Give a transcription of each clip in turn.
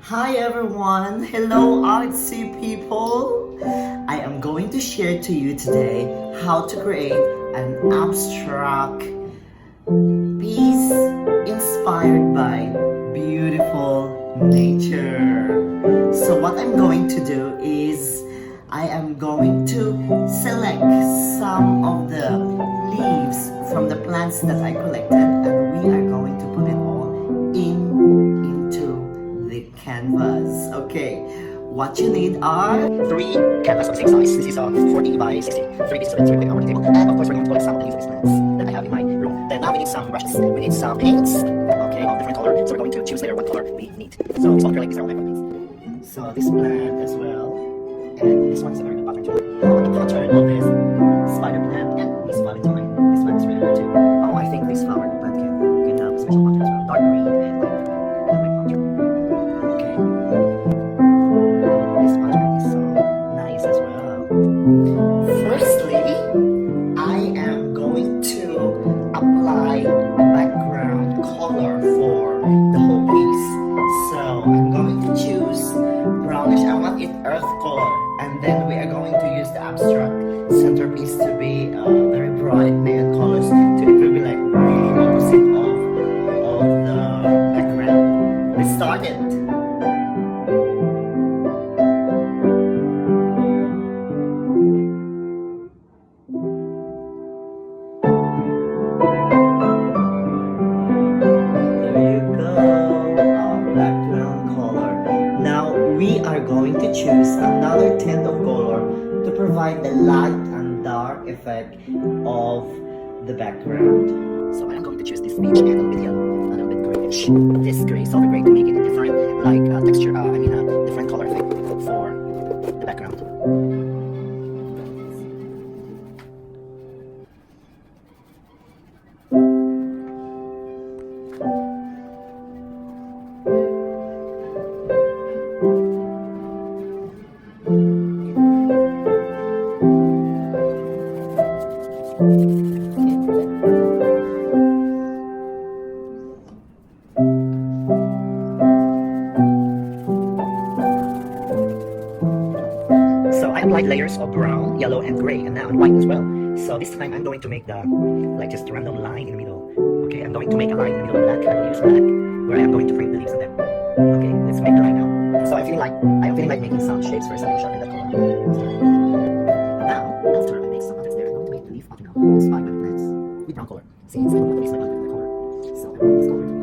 Hi everyone, hello artsy people. I am going to share to you today how to create an abstract piece inspired by beautiful nature. So what I'm going to do is I am going to select some of the leaves from the plants that I collected, and we are going to put it all into the canvas. Okay, what you need are three canvas of same size. This is 40 by 60. Three pieces of it to put on the table. And of course, we're going to collect some of the leaves of these plants that I have in my room. Then now we need some brushes. We need some paints, okay, of different color. So we're going to choose later what color we need. So it's all acrylic, these are all my paints. So this plant as well. And this one is a very good pattern too. The pattern of this spider plant and this valentine. This plant is really good too. Oh, I think this flower plant can have a special pattern as well. Dark green and light green. And light pattern. Okay. This pattern is so nice as well. Firstly, I am going to apply a background color for the whole piece. So I'm going to choose brownish. I want it earth color. And then we are going to use the abstract centerpiece to be very bright neon colors to it will be like really opposite of the background. Let's start it. There you go, our background color. Now we are going to choose another tint of color to provide the light and dark effect of the background. So I am going to choose this beige and a little bit yellow, a little bit grayish. This gray, silver gray, to make it a different texture, different color effect for the background. So I applied layers of brown, yellow, and gray, and now white as well. So this time I'm going to make the just a random line in the middle. Okay, I'm going to make a line in the middle of black. I will use black, where I am going to print the leaves on them. Okay, let's make the line now. So I am feeling like making some shapes first. I will sharpen that color. Now, after I make some patterns there, I'm going to make the leaf pattern now. Inspired by the plants with brown color. Since I don't want the leaves like that with the color, so I want this color to be.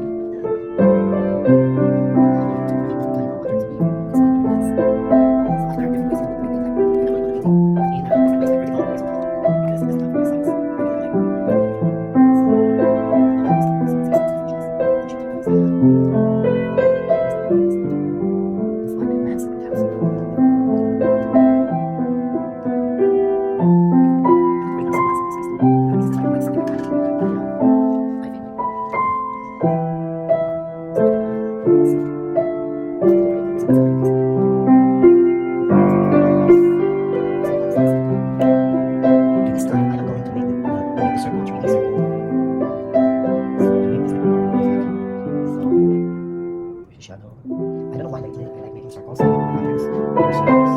Shadow. I don't know why I like making circles. Others are circles.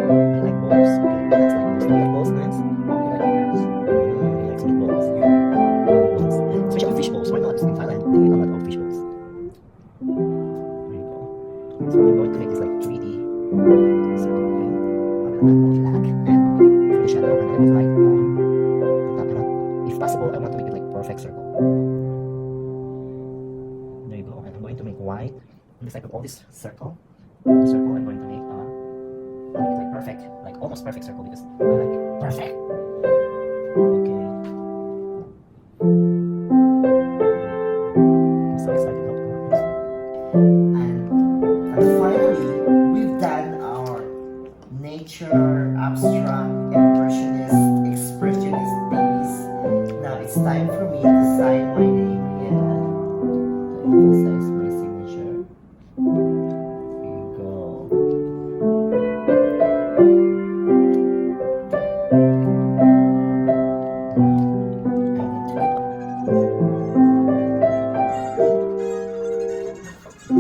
I like balls. Okay, that's like balls. Do you like balls, Nance? You like balls? You like sweet balls? You like balls. Especially fish balls. Why not? In Thailand, they eat a lot of fish balls. There you go. So I'm going to make this like 3D circle. Okay. I'm gonna add black and for the shadow, and then like if possible, I want to make it like perfect circle. There you go. And I'm going to make white on the side of all this circle. The circle I'm going to make like perfect, like almost perfect circle because I like perfect. Okay. I'm so excited how to do this. And finally, we've done our nature, abstract, impressionist, expressionist piece. Now it's time for me to sign my name here. Emphasize my signature. Here you go. I need to